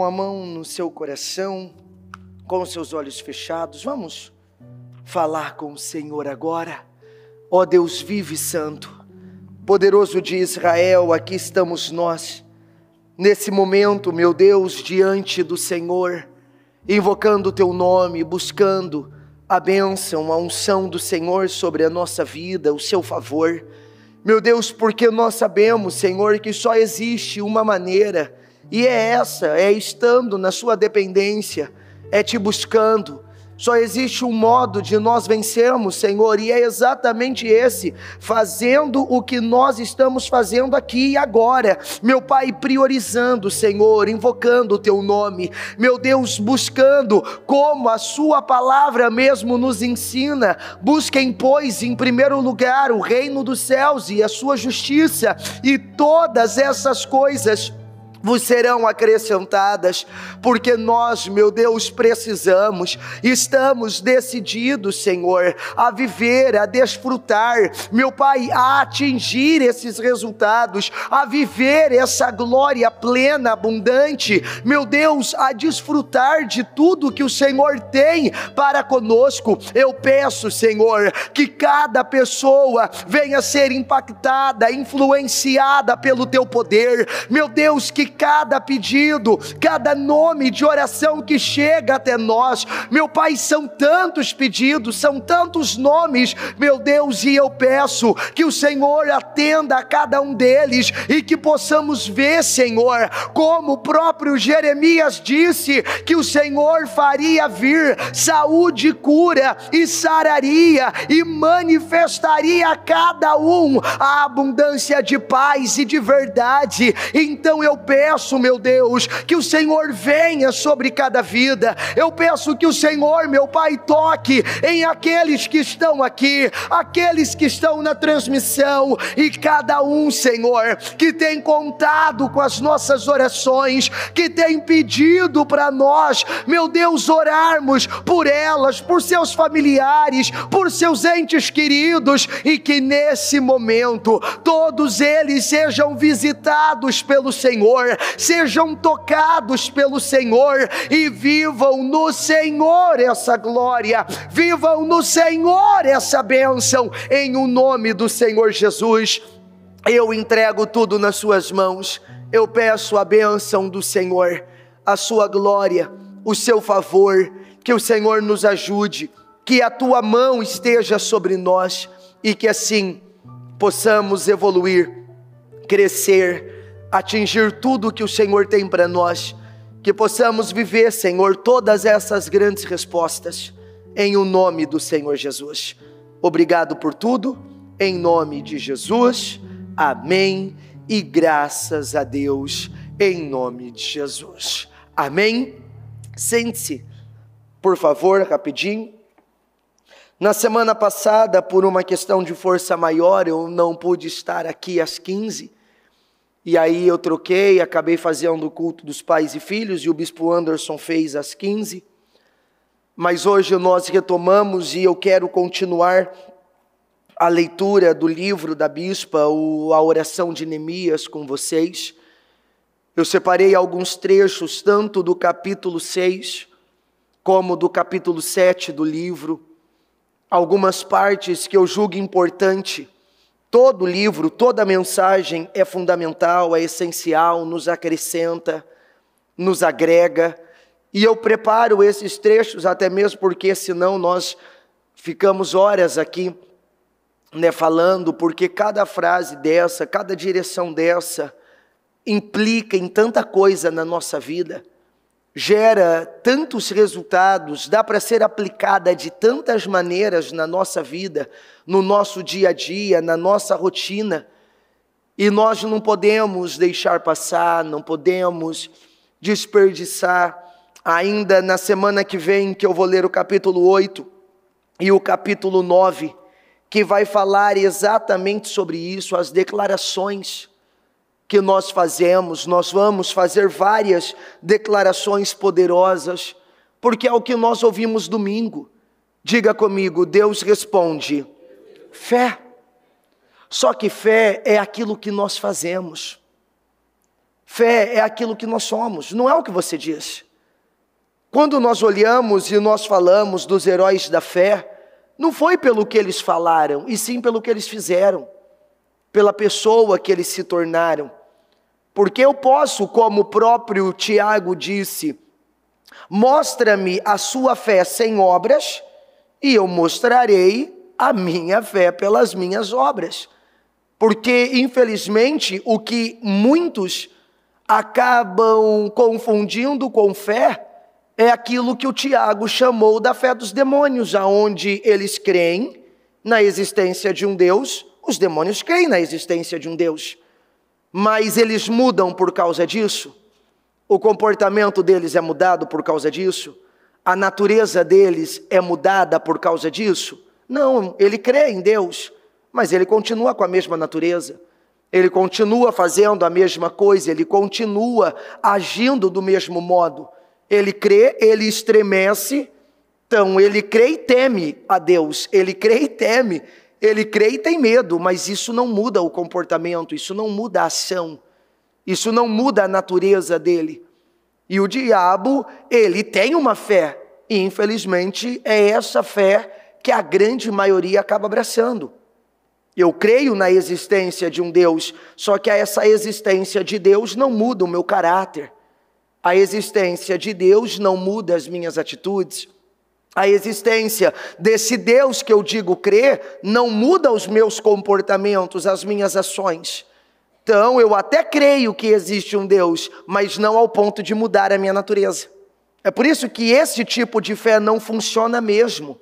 com a mão no seu coração, com os seus olhos fechados, vamos falar com o Senhor agora. Ó Deus vivo e santo, poderoso de Israel, aqui estamos nós, nesse momento, meu Deus, diante do Senhor, invocando o teu nome, buscando a bênção, a unção do Senhor sobre a nossa vida, o seu favor. Meu Deus, porque nós sabemos, Senhor, que só existe uma maneira, e é essa, é estando na sua dependência, é te buscando. Só existe um modo de nós vencermos, Senhor, e é exatamente esse, fazendo o que nós estamos fazendo aqui e agora, meu Pai, priorizando, Senhor, invocando o teu nome, meu Deus, buscando, como a sua palavra mesmo nos ensina, busquem, pois, em primeiro lugar, o reino dos céus e a sua justiça, e todas essas coisas vos serão acrescentadas, porque nós, meu Deus, precisamos, estamos decididos, Senhor, a viver, a desfrutar, meu Pai, a atingir esses resultados, a viver essa glória plena, abundante, meu Deus, a desfrutar de tudo que o Senhor tem para conosco. Eu peço, Senhor, que cada pessoa venha ser impactada, influenciada pelo teu poder, meu Deus, que cada pedido, cada nome de oração que chega até nós, meu Pai, são tantos pedidos, são tantos nomes, meu Deus, e eu peço que o Senhor atenda a cada um deles, e que possamos ver, Senhor, como o próprio Jeremias disse, que o Senhor faria vir saúde, cura e sararia, e manifestaria a cada um a abundância de paz e de verdade. Então eu peço, meu Deus, que o Senhor venha sobre cada vida. Eu peço que o Senhor, meu Pai, toque em aqueles que estão aqui, aqueles que estão na transmissão, e cada um, Senhor, que tem contado com as nossas orações, que tem pedido para nós, meu Deus, orarmos por elas, por seus familiares, por seus entes queridos, e que nesse momento todos eles sejam visitados pelo Senhor, sejam tocados pelo Senhor, e vivam no Senhor essa glória, vivam no Senhor essa bênção, em o nome do Senhor Jesus. Eu entrego tudo nas suas mãos, eu peço a bênção do Senhor, a sua glória, o seu favor, que o Senhor nos ajude, que a tua mão esteja sobre nós, e que assim possamos evoluir, crescer, atingir tudo que o Senhor tem para nós, que possamos viver, Senhor, todas essas grandes respostas, em o nome do Senhor Jesus. Obrigado por tudo, em nome de Jesus, amém, e graças a Deus, em nome de Jesus, amém. Sente-se, por favor, rapidinho. Na semana passada, por uma questão de força maior, eu não pude estar aqui às 15, e aí eu troquei, acabei fazendo o culto dos pais e filhos, e o bispo Anderson fez às 15, mas hoje nós retomamos, e eu quero continuar a leitura do livro da bispa, a oração de Neemias, com vocês. Eu separei alguns trechos, tanto do capítulo 6, como do capítulo 7 do livro, algumas partes que eu julgo importante. Todo livro, toda mensagem é fundamental, é essencial, nos acrescenta, nos agrega, e eu preparo esses trechos até mesmo porque senão nós ficamos horas aqui, falando, porque cada frase dessa, cada direção dessa, implica em tanta coisa na nossa vida, gera tantos resultados, dá para ser aplicada de tantas maneiras na nossa vida, no nosso dia a dia, na nossa rotina, e nós não podemos deixar passar, não podemos desperdiçar. Ainda na semana que vem, que eu vou ler o capítulo 8 e o capítulo 9, que vai falar exatamente sobre isso, as declarações que nós fazemos. Nós vamos fazer várias declarações poderosas, porque é o que nós ouvimos domingo. Diga comigo, Deus responde, fé. Só que fé é aquilo que nós fazemos. Fé é aquilo que nós somos, não é o que você diz. Quando nós olhamos e nós falamos dos heróis da fé, não foi pelo que eles falaram, e sim pelo que eles fizeram, pela pessoa que eles se tornaram. Porque eu posso, como o próprio Tiago disse, mostra-me a sua fé sem obras, e eu mostrarei a minha fé pelas minhas obras. Porque, infelizmente, o que muitos acabam confundindo com fé é aquilo que o Tiago chamou da fé dos demônios, aonde eles creem na existência de um Deus, os demônios creem na existência de um Deus, mas eles mudam por causa disso, o comportamento deles é mudado por causa disso, a natureza deles é mudada por causa disso? Não, ele crê em Deus, mas ele continua com a mesma natureza, ele continua fazendo a mesma coisa, ele continua agindo do mesmo modo. Ele crê, ele estremece, então ele crê e teme a Deus, ele crê e teme, ele crê e tem medo, mas isso não muda o comportamento, isso não muda a ação, isso não muda a natureza dele. E o diabo, ele tem uma fé, e infelizmente é essa fé que a grande maioria acaba abraçando. Eu creio na existência de um Deus, só que essa existência de Deus não muda o meu caráter. A existência de Deus não muda as minhas atitudes. A existência desse Deus que eu digo crer não muda os meus comportamentos, as minhas ações. Então, eu até creio que existe um Deus, mas não ao ponto de mudar a minha natureza. É por isso que esse tipo de fé não funciona mesmo.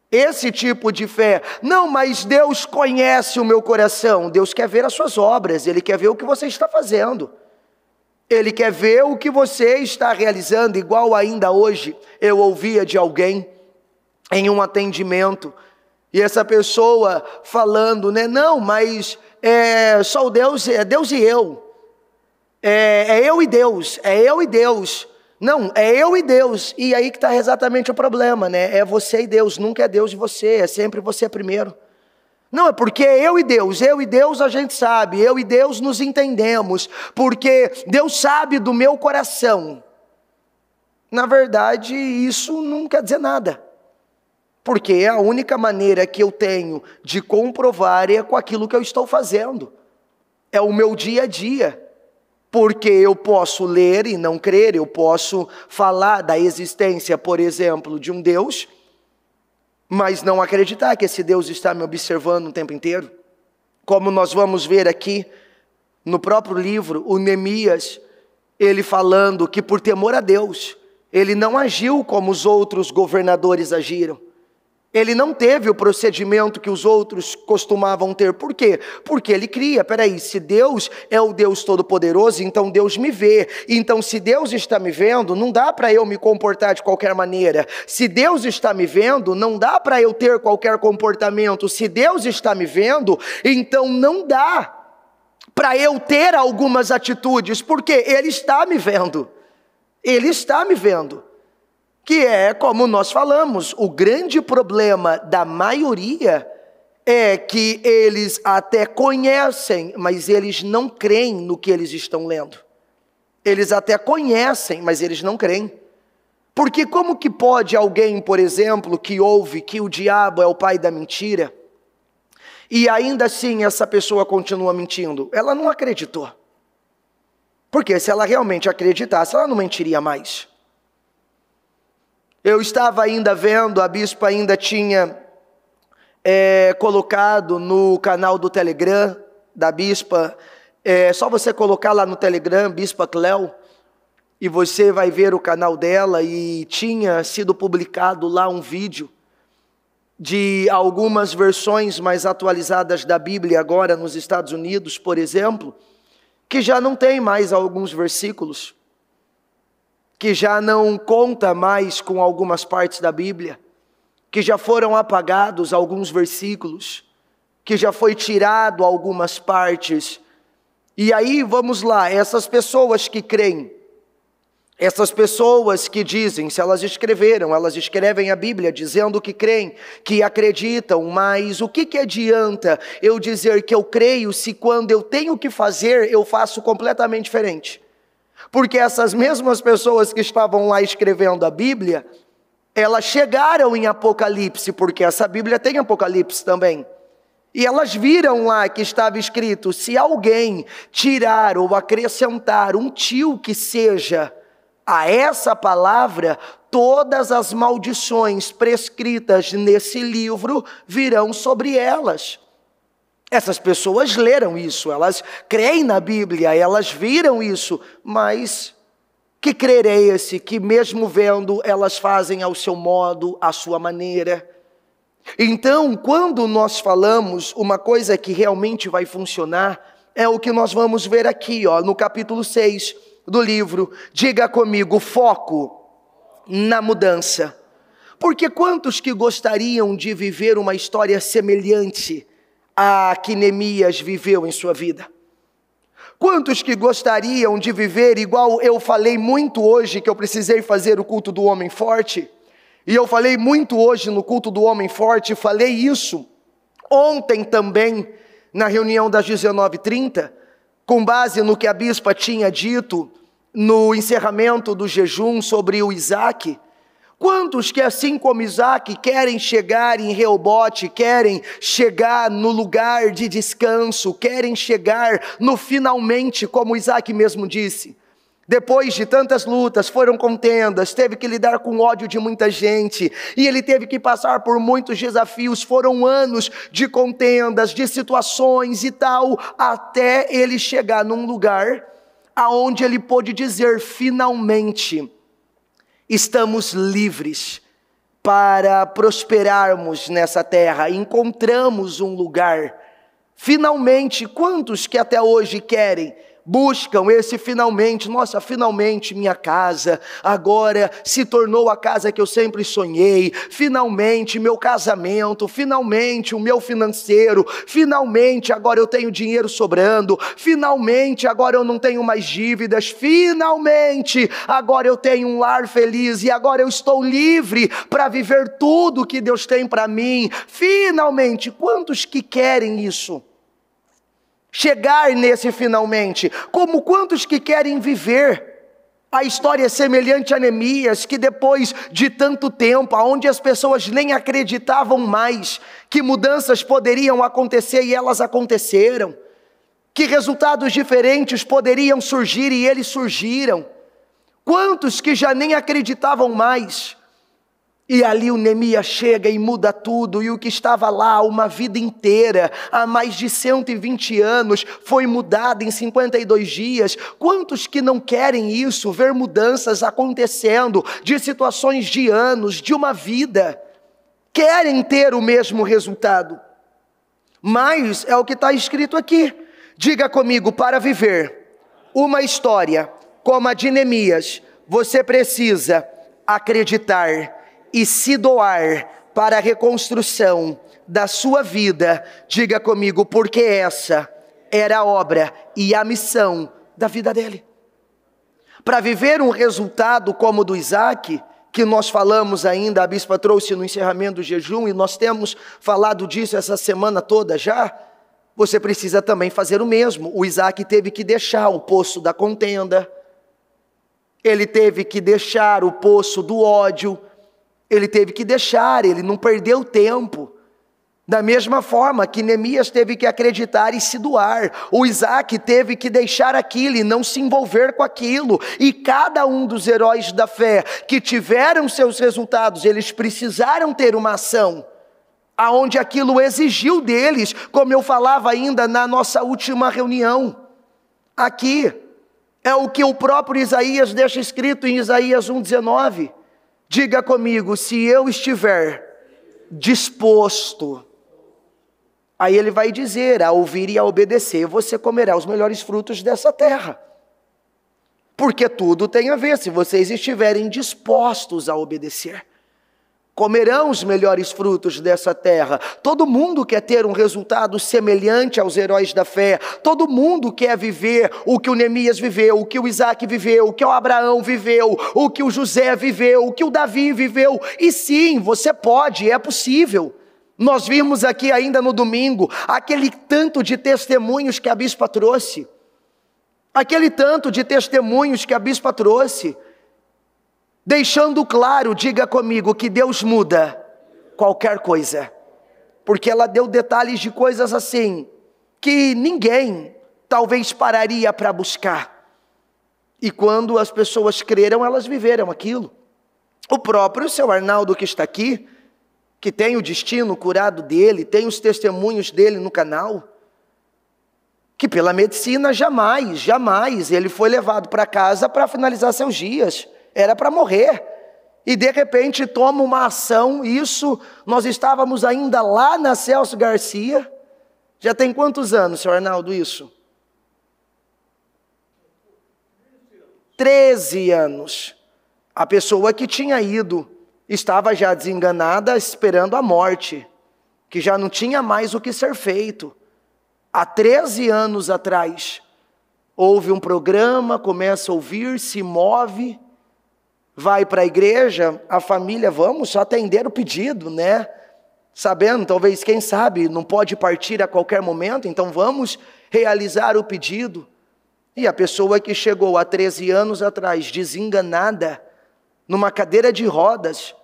Esse tipo de fé, não, mas Deus conhece o meu coração. Deus quer ver as suas obras, Ele quer ver o que você está fazendo. Ele quer ver o que você está realizando, igual ainda hoje eu ouvia de alguém em um atendimento, e essa pessoa falando, né, não, mas só o Deus, é Deus e eu, é eu e Deus, é eu e Deus. Não, é eu e Deus, e aí que está exatamente o problema, né? É você e Deus, nunca é Deus e você, é sempre você primeiro. Não, é porque eu e Deus a gente sabe, eu e Deus nos entendemos, porque Deus sabe do meu coração. Na verdade, isso não quer dizer nada, porque a única maneira que eu tenho de comprovar é com aquilo que eu estou fazendo, é o meu dia a dia. Porque eu posso ler e não crer, eu posso falar da existência, por exemplo, de um Deus, mas não acreditar que esse Deus está me observando o tempo inteiro. Como nós vamos ver aqui no próprio livro, o Neemias, ele falando que por temor a Deus, ele não agiu como os outros governadores agiram. Ele não teve o procedimento que os outros costumavam ter. Por quê? Porque ele cria, peraí, se Deus é o Deus Todo-Poderoso, então Deus me vê. Então se Deus está me vendo, não dá para eu me comportar de qualquer maneira. Se Deus está me vendo, não dá para eu ter qualquer comportamento. Se Deus está me vendo, então não dá para eu ter algumas atitudes, porque Ele está me vendo. Ele está me vendo. Que é, como nós falamos, o grande problema da maioria é que eles até conhecem, mas eles não creem no que eles estão lendo. Eles até conhecem, mas eles não creem. Porque como que pode alguém, por exemplo, que ouve que o diabo é o pai da mentira, e ainda assim essa pessoa continua mentindo? Ela não acreditou. Porque se ela realmente acreditasse, ela não mentiria mais. Eu estava ainda vendo, a bispa ainda tinha colocado no canal do Telegram da bispa, só você colocar lá no Telegram, Bispa Cléo, e você vai ver o canal dela, e tinha sido publicado lá um vídeo de algumas versões mais atualizadas da Bíblia agora nos Estados Unidos, por exemplo, que já não tem mais alguns versículos, que já não conta mais com algumas partes da Bíblia, que já foram apagados alguns versículos, que já foi tirado algumas partes. E aí, vamos lá, essas pessoas que creem Essas pessoas que dizem, se elas escrevem a Bíblia dizendo que creem, que acreditam, mas o que adianta eu dizer que eu creio se quando eu tenho que fazer, eu faço completamente diferente? Porque essas mesmas pessoas que estavam lá escrevendo a Bíblia, elas chegaram em Apocalipse, porque essa Bíblia tem Apocalipse também. E elas viram lá que estava escrito, se alguém tirar ou acrescentar um tio que seja a essa palavra, todas as maldições prescritas nesse livro virão sobre elas. Essas pessoas leram isso, elas creem na Bíblia, elas viram isso, mas que crer é esse que mesmo vendo, elas fazem ao seu modo, à sua maneira? Então, quando nós falamos uma coisa que realmente vai funcionar, é o que nós vamos ver aqui, no capítulo 6 do livro. Diga comigo, foco na mudança. Porque quantos que gostariam de viver uma história semelhante à que Neemias viveu em sua vida? Quantos que gostariam de viver igual eu falei muito hoje, que eu precisei fazer o culto do homem forte? E eu falei muito hoje no culto do homem forte, falei isso ontem também, na reunião das 19h30, com base no que a bispa tinha dito no encerramento do jejum sobre o Isaac. Quantos que, assim como Isaac, querem chegar em Reobote, querem chegar no lugar de descanso, querem chegar no finalmente, como Isaac mesmo disse? Depois de tantas lutas, foram contendas, teve que lidar com o ódio de muita gente, e ele teve que passar por muitos desafios, foram anos de contendas, de situações e tal, até ele chegar num lugar aonde ele pôde dizer, finalmente, estamos livres para prosperarmos nessa terra, encontramos um lugar. Finalmente, quantos que até hoje querem, buscam esse finalmente, nossa, finalmente minha casa agora se tornou a casa que eu sempre sonhei, finalmente meu casamento, finalmente o meu financeiro, finalmente agora eu tenho dinheiro sobrando, finalmente agora eu não tenho mais dívidas, finalmente agora eu tenho um lar feliz e agora eu estou livre para viver tudo que Deus tem para mim, finalmente, quantos que querem isso? Chegar nesse finalmente, como quantos que querem viver a história semelhante a Neemias, que depois de tanto tempo, onde as pessoas nem acreditavam mais que mudanças poderiam acontecer e elas aconteceram, que resultados diferentes poderiam surgir e eles surgiram, quantos que já nem acreditavam mais, e ali o Neemias chega e muda tudo, e o que estava lá uma vida inteira, há mais de 120 anos, foi mudado em 52 dias, quantos que não querem isso, ver mudanças acontecendo, de situações de anos, de uma vida, querem ter o mesmo resultado, mas é o que está escrito aqui, diga comigo, para viver uma história como a de Neemias, você precisa acreditar e se doar para a reconstrução da sua vida, diga comigo, porque essa era a obra e a missão da vida dele. Para viver um resultado como o do Isaac, que nós falamos ainda, a bispa trouxe no encerramento do jejum, e nós temos falado disso essa semana toda já, você precisa também fazer o mesmo. O Isaac teve que deixar o poço da contenda, ele teve que deixar o poço do ódio, ele teve que deixar, ele não perdeu tempo. Da mesma forma que Neemias teve que acreditar e se doar, o Isaac teve que deixar aquilo e não se envolver com aquilo. E cada um dos heróis da fé que tiveram seus resultados, eles precisaram ter uma ação, aonde aquilo exigiu deles, como eu falava ainda na nossa última reunião. Aqui é o que o próprio Isaías deixa escrito em Isaías 1,19. Diga comigo, se eu estiver disposto, aí ele vai dizer, a ouvir e a obedecer, você comerá os melhores frutos dessa terra. Porque tudo tem a ver, se vocês estiverem dispostos a obedecer. comerão os melhores frutos dessa terra. Todo mundo quer ter um resultado semelhante aos heróis da fé. Todo mundo quer viver o que o Neemias viveu, o que o Isaac viveu, o que o Abraão viveu, o que o José viveu, o que o Davi viveu. E sim, você pode, é possível. Nós vimos aqui ainda no domingo, aquele tanto de testemunhos que a bispa trouxe. Aquele tanto de testemunhos que a bispa trouxe. Deixando claro, diga comigo, que Deus muda qualquer coisa. Porque ela deu detalhes de coisas assim, que ninguém talvez pararia para buscar. E quando as pessoas creram, elas viveram aquilo. O próprio seu Arnaldo que está aqui, que tem o destino curado dele, tem os testemunhos dele no canal, que pela medicina jamais ele foi levado para casa para finalizar seus dias. Era para morrer, e de repente toma uma ação. Isso, nós estávamos ainda lá na Celso Garcia. Já tem quantos anos, senhor Arnaldo, isso? 13 anos. A pessoa que tinha ido, estava já desenganada, esperando a morte, que já não tinha mais o que ser feito. Há 13 anos atrás, houve um programa, começa a ouvir, se move, vai para a igreja, a família, vamos atender o pedido, né? Sabendo, talvez, quem sabe, não pode partir a qualquer momento, então vamos realizar o pedido. E a pessoa que chegou há 13 anos atrás, desenganada, numa cadeira de rodas,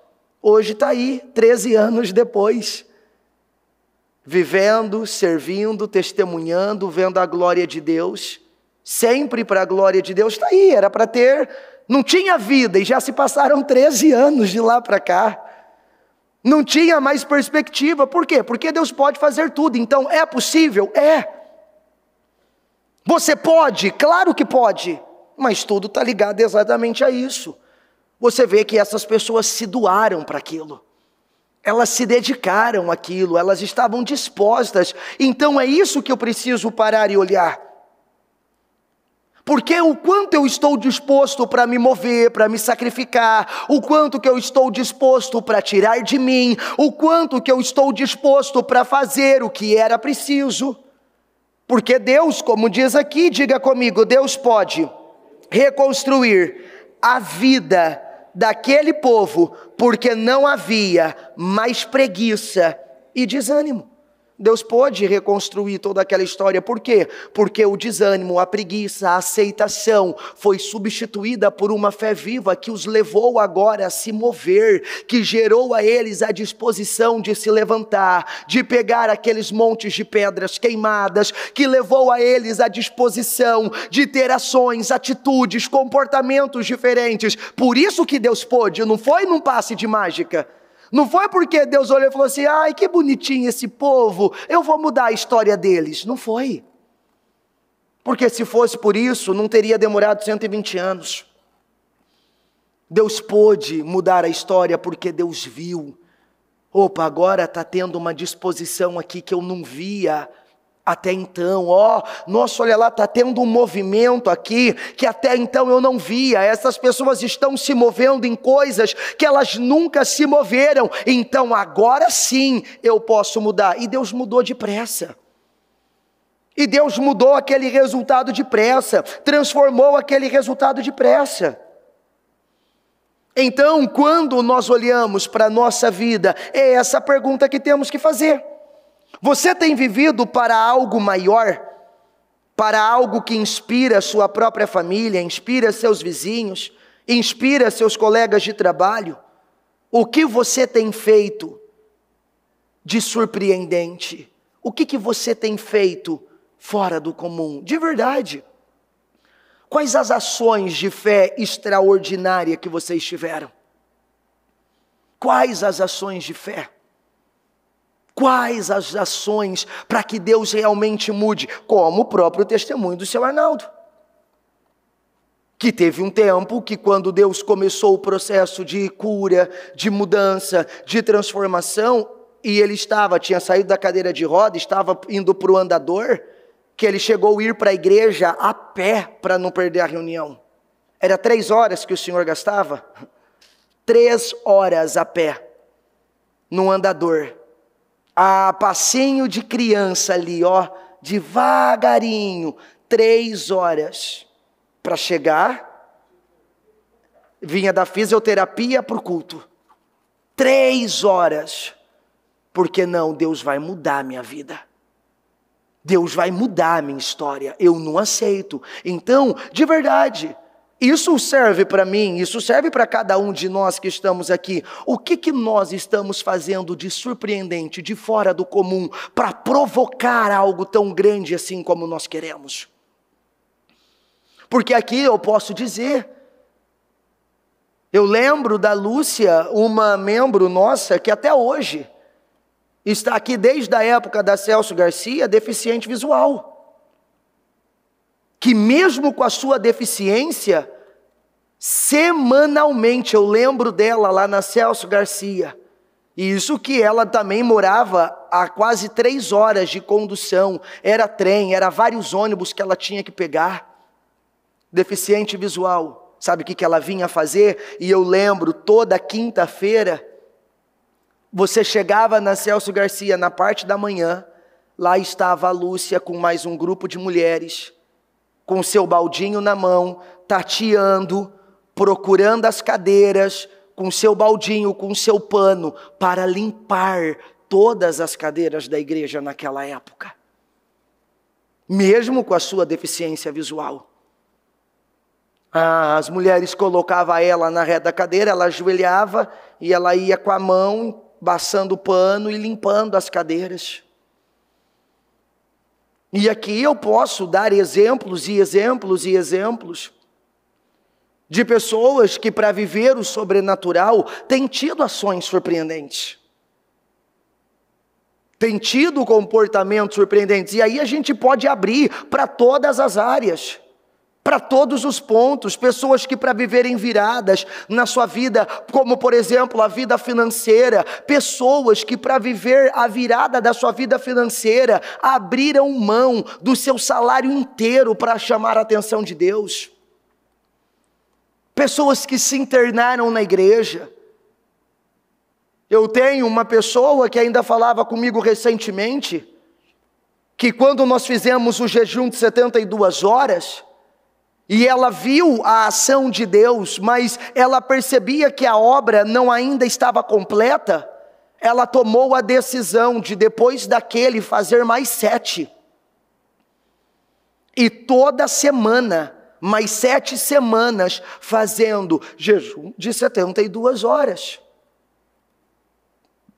hoje está aí, 13 anos depois, vivendo, servindo, testemunhando, vendo a glória de Deus, sempre para a glória de Deus. Está aí, era para ter... Não tinha vida e já se passaram 13 anos de lá para cá. Não tinha mais perspectiva. Por quê? Porque Deus pode fazer tudo. Então, é possível? É. Você pode? Claro que pode. Mas tudo está ligado exatamente a isso. Você vê que essas pessoas se doaram para aquilo. Elas se dedicaram àquilo. Elas estavam dispostas. Então, é isso que eu preciso parar e olhar. Porque o quanto eu estou disposto para me mover, para me sacrificar, o quanto que eu estou disposto para tirar de mim, o quanto que eu estou disposto para fazer o que era preciso. Porque Deus, como diz aqui, diga comigo, Deus pode reconstruir a vida daquele povo, porque não havia mais preguiça e desânimo. Deus pôde reconstruir toda aquela história. Por quê? Porque o desânimo, a preguiça, a aceitação foi substituída por uma fé viva que os levou agora a se mover, que gerou a eles a disposição de se levantar, de pegar aqueles montes de pedras queimadas, que levou a eles a disposição de ter ações, atitudes, comportamentos diferentes. Por isso que Deus pôde, não foi num passe de mágica. Não foi porque Deus olhou e falou assim, ai que bonitinho esse povo, eu vou mudar a história deles. Não foi. Porque se fosse por isso, não teria demorado 120 anos. Deus pôde mudar a história porque Deus viu. Opa, agora está tendo uma disposição aqui que eu não via até então. Nossa, olha lá, está tendo um movimento aqui que até então eu não via. Essas pessoas estão se movendo em coisas que elas nunca se moveram. Então agora sim eu posso mudar. E Deus mudou depressa. E Deus mudou aquele resultado depressa. Transformou aquele resultado depressa. Então, quando nós olhamos para a nossa vida, é essa pergunta que temos que fazer. Você tem vivido para algo maior? Para algo que inspira sua própria família, inspira seus vizinhos, inspira seus colegas de trabalho? O que você tem feito de surpreendente? O que você tem feito fora do comum? De verdade. Quais as ações de fé extraordinária que vocês tiveram? Quais as ações de fé? Quais as ações para que Deus realmente mude? Como o próprio testemunho do seu Arnaldo. Que teve um tempo que quando Deus começou o processo de cura, de mudança, de transformação, e ele tinha saído da cadeira de roda, estava indo para o andador, que ele chegou a ir para a igreja a pé para não perder a reunião. Era 3 horas que o senhor gastava? 3 horas a pé. no andador, a passinho de criança ali, ó, devagarinho, 3 horas para chegar, vinha da fisioterapia para o culto, 3 horas, porque não, Deus vai mudar a minha vida, Deus vai mudar a minha história, eu não aceito. Então, de verdade, isso serve para mim, isso serve para cada um de nós que estamos aqui. O que nós estamos fazendo de surpreendente, de fora do comum, para provocar algo tão grande assim como nós queremos? Porque aqui eu posso dizer, eu lembro da Lúcia, uma membro nossa, que até hoje está aqui desde a época da Celso Garcia, deficiente visual. Que mesmo com a sua deficiência, semanalmente, eu lembro dela lá na Celso Garcia, e isso que ela também morava a quase 3 horas de condução, era trem, era vários ônibus que ela tinha que pegar, deficiente visual, sabe o que ela vinha fazer? E eu lembro, toda quinta-feira, você chegava na Celso Garcia, na parte da manhã, lá estava a Lúcia com mais um grupo de mulheres, com seu baldinho na mão, tateando, procurando as cadeiras, com seu baldinho, com seu pano, para limpar todas as cadeiras da igreja naquela época. Mesmo com a sua deficiência visual. As mulheres colocavam ela na ré da cadeira, ela ajoelhava e ela ia com a mão, passando o pano e limpando as cadeiras. E aqui eu posso dar exemplos e exemplos e exemplos de pessoas que, para viver o sobrenatural, têm tido ações surpreendentes, têm tido comportamentos surpreendentes. E aí a gente pode abrir para todas as áreas, para todos os pontos, pessoas que, para viverem viradas na sua vida, como por exemplo a vida financeira, pessoas que, para viver a virada da sua vida financeira, abriram mão do seu salário inteiro para chamar a atenção de Deus, pessoas que se internaram na igreja. Eu tenho uma pessoa que ainda falava comigo recentemente, que quando nós fizemos o jejum de 72 horas, e ela viu a ação de Deus, mas ela percebia que a obra não ainda estava completa, ela tomou a decisão de depois daquele fazer mais 7. E toda semana, mais 7 semanas, fazendo jejum de 72 horas.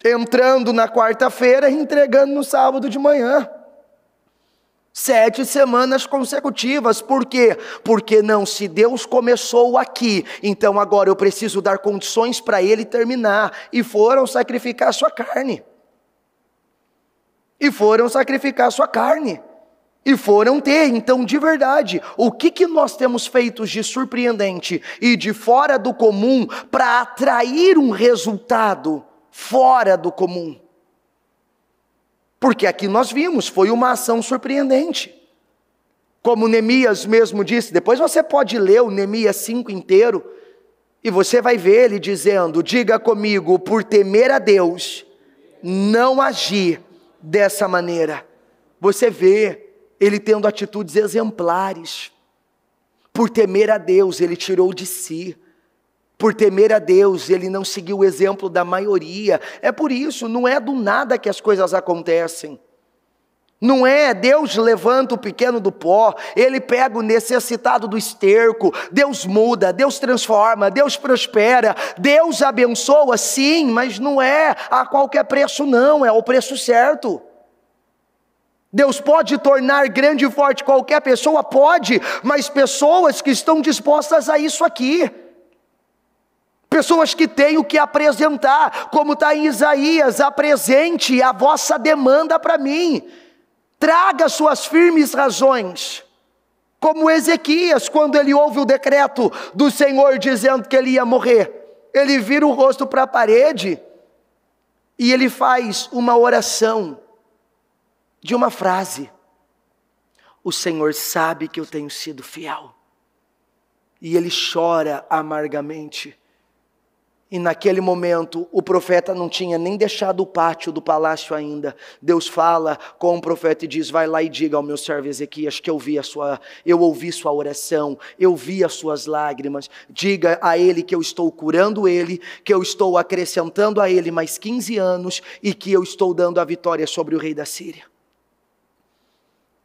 Entrando na quarta-feira e entregando no sábado de manhã. 7 semanas consecutivas, por quê? Porque não, se Deus começou aqui, então agora eu preciso dar condições para Ele terminar, e foram sacrificar sua carne, e foram ter, então de verdade, o que nós temos feito de surpreendente e de fora do comum, para atrair um resultado fora do comum? Porque aqui nós vimos, foi uma ação surpreendente. Como Neemias mesmo disse, depois você pode ler o Neemias 5 inteiro, e você vai ver ele dizendo, diga comigo, por temer a Deus, não agir dessa maneira. Você vê ele tendo atitudes exemplares. Por temer a Deus, ele tirou de si. Por temer a Deus, ele não seguiu o exemplo da maioria. É por isso, não é do nada que as coisas acontecem. Não é Deus levanta o pequeno do pó, Ele pega o necessitado do esterco, Deus muda, Deus transforma, Deus prospera, Deus abençoa, sim, mas não é a qualquer preço não, é o preço certo. Deus pode tornar grande e forte qualquer pessoa? Pode, mas pessoas que estão dispostas a isso aqui. Pessoas que têm o que apresentar, como está em Isaías, apresente a vossa demanda para mim. Traga suas firmes razões. Como Ezequias, quando ele ouve o decreto do Senhor dizendo que ele ia morrer, ele vira o rosto para a parede e ele faz uma oração de uma frase: o Senhor sabe que eu tenho sido fiel. E ele chora amargamente. E naquele momento, o profeta não tinha nem deixado o pátio do palácio ainda. Deus fala com o profeta e diz: vai lá e diga ao meu servo Ezequias que eu ouvi sua oração, eu vi as suas lágrimas. Diga a ele que eu estou curando ele, que eu estou acrescentando a ele mais 15 anos e que eu estou dando a vitória sobre o rei da Síria.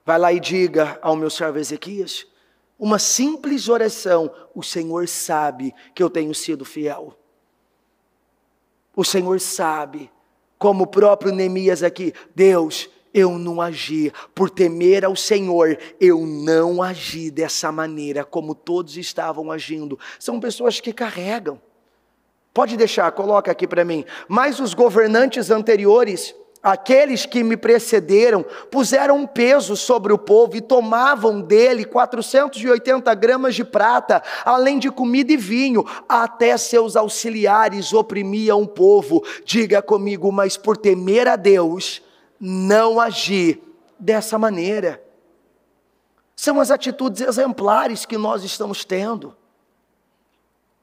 Vai lá e diga ao meu servo Ezequias. Uma simples oração: o Senhor sabe que eu tenho sido fiel. O Senhor sabe, como o próprio Neemias aqui: Deus, eu não agi, por temer ao Senhor, eu não agi dessa maneira como todos estavam agindo. São pessoas que carregam. Pode deixar, coloca aqui para mim. Mas os governantes anteriores, aqueles que me precederam, puseram um peso sobre o povo e tomavam dele 480 gramas de prata, além de comida e vinho. Até seus auxiliares oprimiam o povo. Diga comigo: mas por temer a Deus, não agi dessa maneira. São as atitudes exemplares que nós estamos tendo.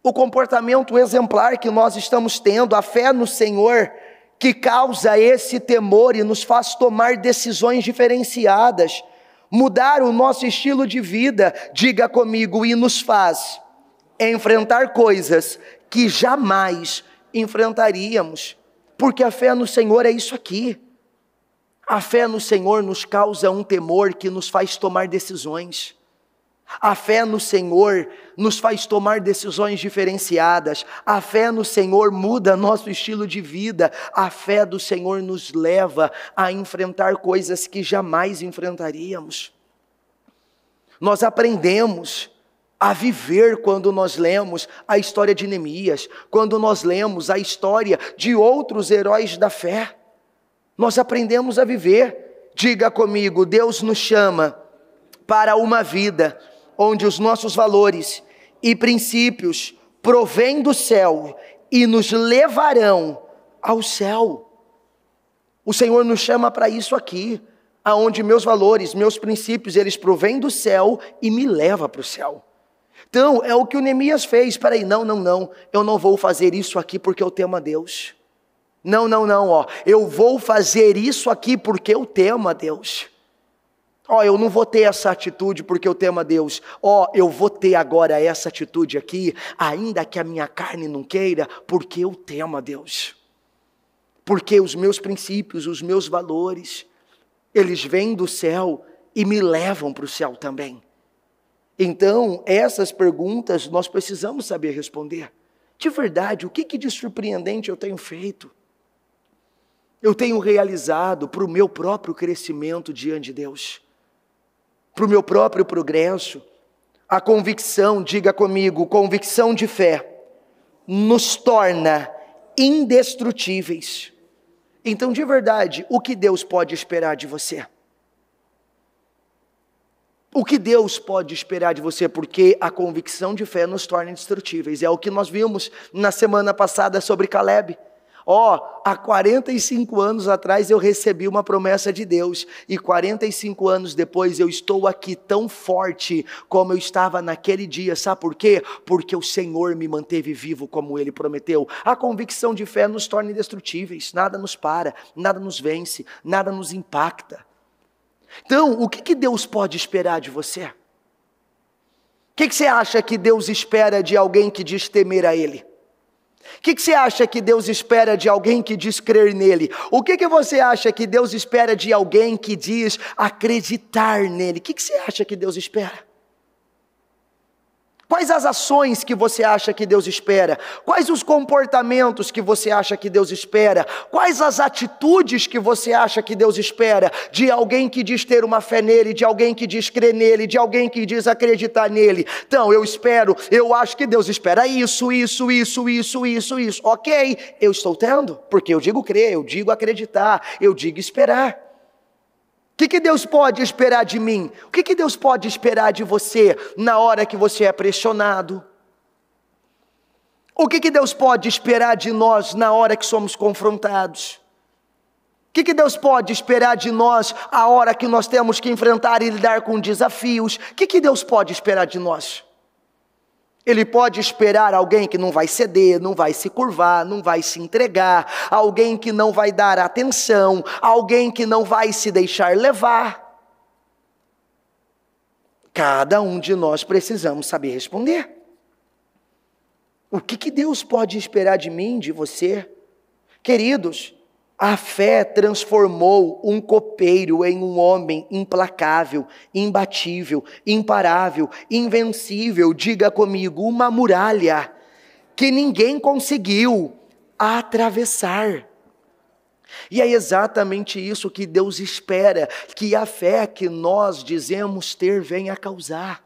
O comportamento exemplar que nós estamos tendo, a fé no Senhor, que causa esse temor e nos faz tomar decisões diferenciadas, mudar o nosso estilo de vida, diga comigo, e nos faz enfrentar coisas que jamais enfrentaríamos, porque a fé no Senhor é isso aqui. A fé no Senhor nos causa um temor que nos faz tomar decisões. A fé no Senhor nos faz tomar decisões diferenciadas. A fé no Senhor muda nosso estilo de vida. A fé do Senhor nos leva a enfrentar coisas que jamais enfrentaríamos. Nós aprendemos a viver quando nós lemos a história de Neemias, quando nós lemos a história de outros heróis da fé. Nós aprendemos a viver. Diga comigo: Deus nos chama para uma vida onde os nossos valores e princípios provêm do céu e nos levarão ao céu. O Senhor nos chama para isso aqui, aonde meus valores, meus princípios, eles provêm do céu e me levam para o céu. Então, é o que o Neemias fez. Espera aí, não, eu não vou fazer isso aqui porque eu temo a Deus. Não, eu vou fazer isso aqui porque eu temo a Deus. Eu não vou ter essa atitude porque eu temo a Deus. Eu vou ter agora essa atitude aqui, ainda que a minha carne não queira, porque eu temo a Deus. Porque os meus princípios, os meus valores, eles vêm do céu e me levam para o céu também. Então, essas perguntas nós precisamos saber responder. De verdade, o que de surpreendente eu tenho feito? Eu tenho realizado para o meu próprio crescimento diante de Deus, para o meu próprio progresso. A convicção, diga comigo, convicção de fé, nos torna indestrutíveis. Então, de verdade, o que Deus pode esperar de você? O que Deus pode esperar de você? Porque a convicção de fé nos torna indestrutíveis. É o que nós vimos na semana passada sobre Caleb. Há 45 anos atrás eu recebi uma promessa de Deus, e 45 anos depois eu estou aqui tão forte como eu estava naquele dia. Sabe por quê? Porque o Senhor me manteve vivo como Ele prometeu. A convicção de fé nos torna indestrutíveis. Nada nos para, nada nos vence, nada nos impacta. Então, o que Deus pode esperar de você? O que você acha que Deus espera de alguém que diz temer a Ele? O que você acha que Deus espera de alguém que diz crer nele? O que você acha que Deus espera de alguém que diz acreditar nele? O que você acha que Deus espera? Quais as ações que você acha que Deus espera? Quais os comportamentos que você acha que Deus espera? Quais as atitudes que você acha que Deus espera de alguém que diz ter uma fé nele, de alguém que diz crer nele, de alguém que diz acreditar nele? Então, eu acho que Deus espera isso. Ok, eu estou tendo, porque eu digo crer, eu digo acreditar, eu digo esperar. O que Deus pode esperar de mim? O que Deus pode esperar de você na hora que você é pressionado? O que Deus pode esperar de nós na hora que somos confrontados? O que Deus pode esperar de nós a hora que nós temos que enfrentar e lidar com desafios? O que Deus pode esperar de nós? Ele pode esperar alguém que não vai ceder, não vai se curvar, não vai se entregar, alguém que não vai dar atenção, alguém que não vai se deixar levar. Cada um de nós precisamos saber responder. O que Deus pode esperar de mim, de você? Queridos, a fé transformou um copeiro em um homem implacável, imbatível, imparável, invencível. Diga comigo, uma muralha que ninguém conseguiu atravessar. E é exatamente isso que Deus espera, que a fé que nós dizemos ter venha causar.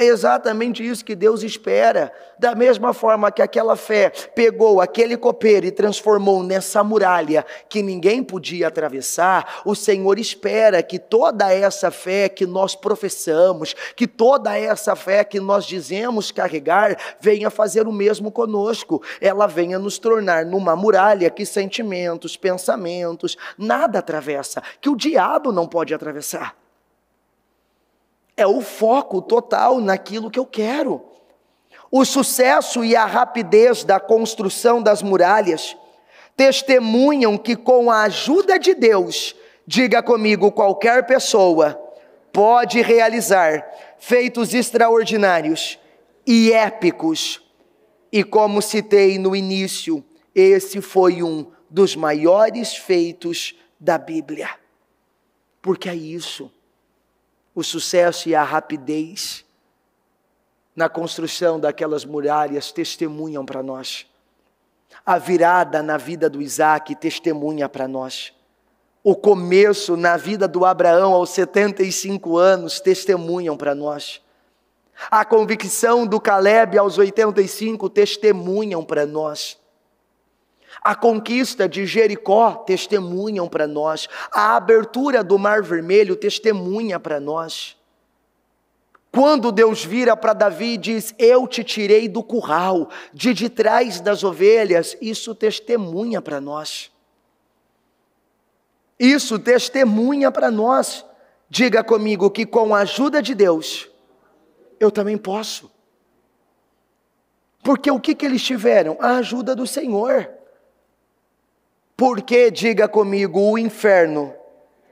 É exatamente isso que Deus espera. Da mesma forma que aquela fé pegou aquele copeiro e transformou nessa muralha que ninguém podia atravessar, o Senhor espera que toda essa fé que nós professamos, que toda essa fé que nós dizemos carregar, venha fazer o mesmo conosco. Ela venha nos tornar numa muralha que sentimentos, pensamentos, nada atravessa, que o diabo não pode atravessar. É o foco total naquilo que eu quero. O sucesso e a rapidez da construção das muralhas testemunham que com a ajuda de Deus, diga comigo, qualquer pessoa pode realizar feitos extraordinários e épicos. E como citei no início, esse foi um dos maiores feitos da Bíblia. Porque é isso. O sucesso e a rapidez na construção daquelas muralhas testemunham para nós. A virada na vida do Isaac testemunha para nós. O começo na vida do Abraão aos 75 anos testemunham para nós. A convicção do Caleb aos 85 testemunham para nós. A conquista de Jericó testemunham para nós. A abertura do Mar Vermelho testemunha para nós. Quando Deus vira para Davi e diz, eu te tirei do curral, de trás das ovelhas, isso testemunha para nós. Isso testemunha para nós. Diga comigo que com a ajuda de Deus, eu também posso. Porque o que eles tiveram? A ajuda do Senhor. Porque, diga comigo, o inferno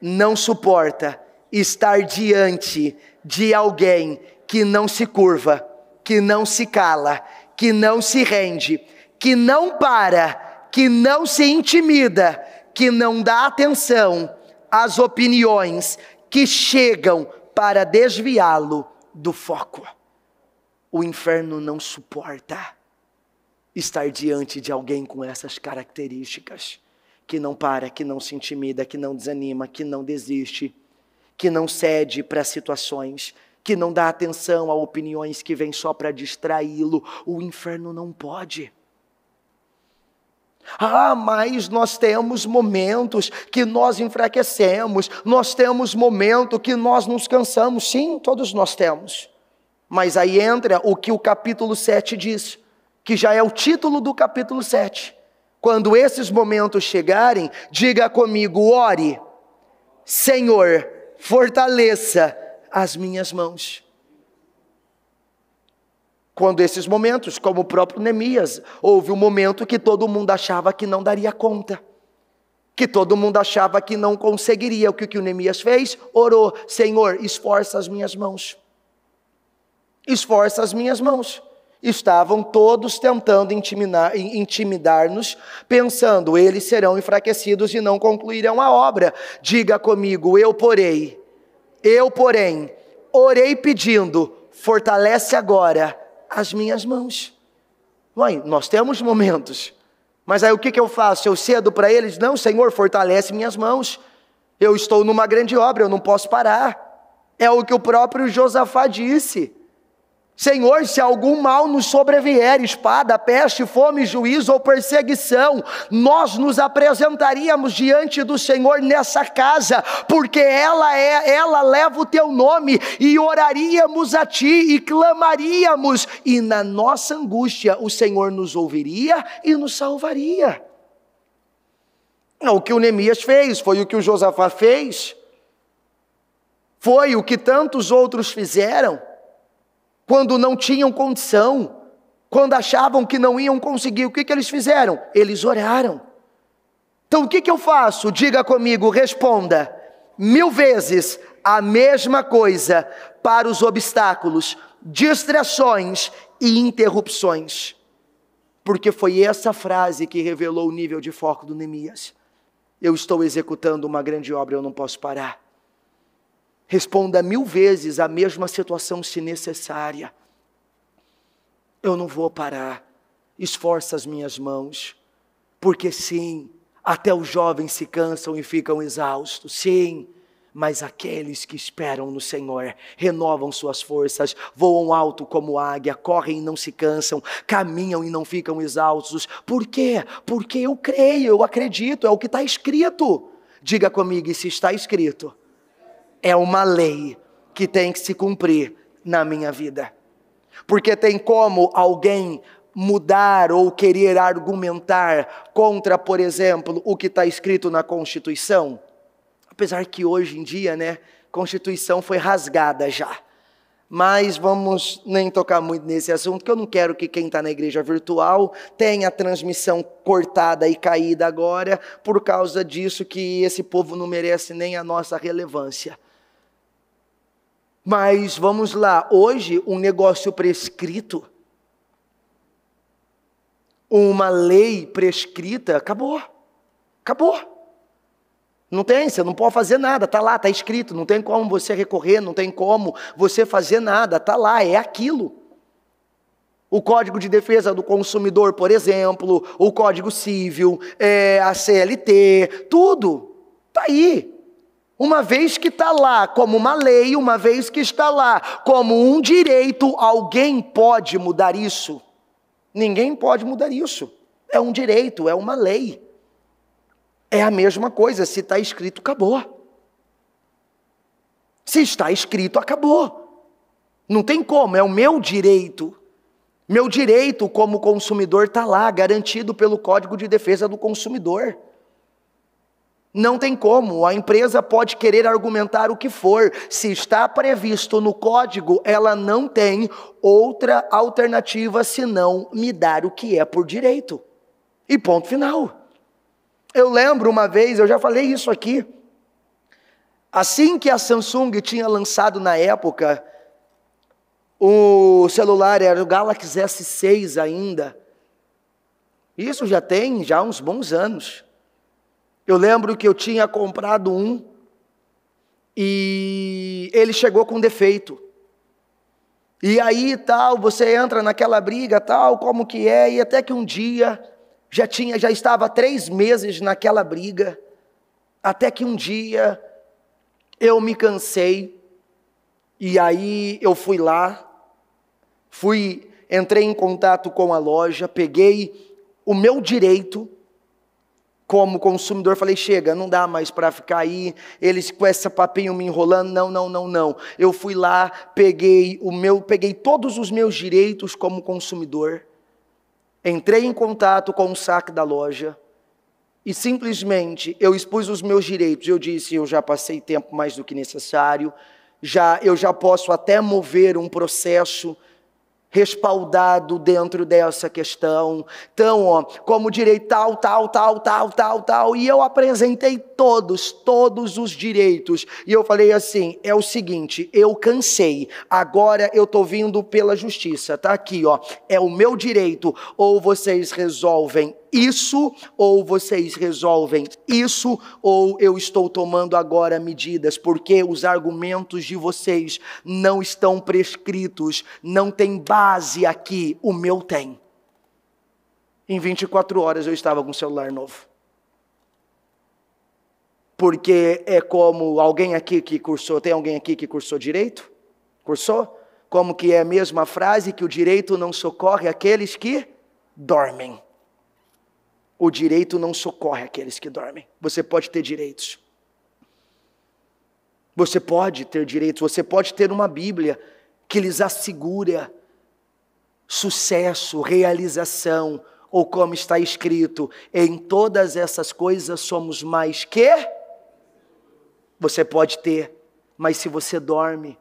não suporta estar diante de alguém que não se curva, que não se cala, que não se rende, que não para, que não se intimida, que não dá atenção às opiniões que chegam para desviá-lo do foco. O inferno não suporta estar diante de alguém com essas características. Que não para, que não se intimida, que não desanima, que não desiste, que não cede para situações, que não dá atenção a opiniões que vêm só para distraí-lo. O inferno não pode. Mas nós temos momentos que nós enfraquecemos, nós temos momentos que nós nos cansamos. Sim, todos nós temos. Mas aí entra o que o capítulo 7 diz, que já é o título do capítulo 7. Quando esses momentos chegarem, diga comigo, ore, Senhor, fortaleça as minhas mãos. Quando esses momentos, como o próprio Neemias, houve um momento que todo mundo achava que não daria conta, que todo mundo achava que não conseguiria. O que o Neemias fez? Orou, Senhor, esforça as minhas mãos. Esforça as minhas mãos. Estavam todos tentando intimidar-nos, pensando, eles serão enfraquecidos e não concluirão a obra. Diga comigo, eu porém, orei pedindo, fortalece agora as minhas mãos. Mãe, nós temos momentos, mas aí o que eu faço? Eu cedo para eles? Não, Senhor, fortalece minhas mãos. Eu estou numa grande obra, eu não posso parar. É o que o próprio Josafá disse. Senhor, se algum mal nos sobrevier, espada, peste, fome, juízo ou perseguição, nós nos apresentaríamos diante do Senhor nessa casa, porque ela leva o teu nome, e oraríamos a ti, e clamaríamos, e na nossa angústia o Senhor nos ouviria e nos salvaria. O que o Neemias fez, foi o que o Josafá fez, foi o que tantos outros fizeram. quando não tinham condição, quando achavam que não iam conseguir, o que eles fizeram? Eles oraram. Então o que eu faço? Diga comigo, responda. 1000 vezes a mesma coisa para os obstáculos, distrações e interrupções. Porque foi essa frase que revelou o nível de foco do Neemias. Eu estou executando uma grande obra, eu não posso parar. Responda 1000 vezes a mesma situação se necessária. Eu não vou parar. Esforça as minhas mãos. Porque sim, até os jovens se cansam e ficam exaustos. Sim, mas aqueles que esperam no Senhor renovam suas forças, voam alto como águia, correm e não se cansam, caminham e não ficam exaustos. Por quê? Porque eu creio, eu acredito, é o que está escrito. Diga comigo, e se está escrito, é uma lei que tem que se cumprir na minha vida. Porque tem como alguém mudar ou querer argumentar contra, por exemplo, o que está escrito na Constituição? Apesar que hoje em dia, Constituição foi rasgada já. Mas vamos nem tocar muito nesse assunto, que eu não quero que quem está na igreja virtual tenha a transmissão cortada e caída agora, por causa disso que esse povo não merece nem a nossa relevância. Mas vamos lá, hoje um negócio prescrito, uma lei prescrita, acabou. Não tem, você não pode fazer nada, está lá, está escrito, não tem como você recorrer, não tem como você fazer nada, está lá, é aquilo. O Código de Defesa do Consumidor, por exemplo, o Código Civil, a CLT, tudo está aí. Uma vez que está lá como uma lei, uma vez que está lá como um direito, alguém pode mudar isso? Ninguém pode mudar isso. É um direito, é uma lei. É a mesma coisa, se está escrito, acabou. Se está escrito, acabou. Não tem como, é o meu direito. Meu direito como consumidor está lá, garantido pelo Código de Defesa do Consumidor. Não tem como, a empresa pode querer argumentar o que for. Se está previsto no código, ela não tem outra alternativa senão me dar o que é por direito. E ponto final. Eu lembro uma vez, eu já falei isso aqui, assim que a Samsung tinha lançado na época, o celular era o Galaxy S6 ainda, isso já tem uns bons anos. Eu lembro que eu tinha comprado um e ele chegou com defeito. E aí tal, você entra naquela briga tal, como que é, e até que um dia já estava 3 meses naquela briga, até que um dia eu me cansei, e aí eu fui lá, entrei em contato com a loja, peguei o meu direito, como consumidor, falei, chega, não dá mais para ficar aí, eles com esse papinho me enrolando, não. Eu fui lá, peguei todos os meus direitos como consumidor, entrei em contato com o saque da loja, e simplesmente eu expus os meus direitos, eu disse, eu já passei tempo mais do que necessário, eu já posso até mover um processo respaldado dentro dessa questão. Então, como direito tal, e eu apresentei todos os direitos, e eu falei assim, é o seguinte, eu cansei, agora eu estou vindo pela justiça, tá aqui, é o meu direito, ou vocês resolvem isso, ou vocês resolvem isso, ou eu estou tomando agora medidas, porque os argumentos de vocês não estão prescritos, não tem base aqui, o meu tem. Em 24 horas eu estava com um celular novo. Porque é como alguém aqui que cursou, tem alguém aqui que cursou direito? Cursou? Como que é a mesma frase, que o direito não socorre aqueles que dormem. O direito não socorre aqueles que dormem. Você pode ter direitos. Você pode ter direitos. Você pode ter uma Bíblia que lhes assegura sucesso, realização, ou como está escrito, em todas essas coisas somos mais que... Você pode ter, mas se você dorme,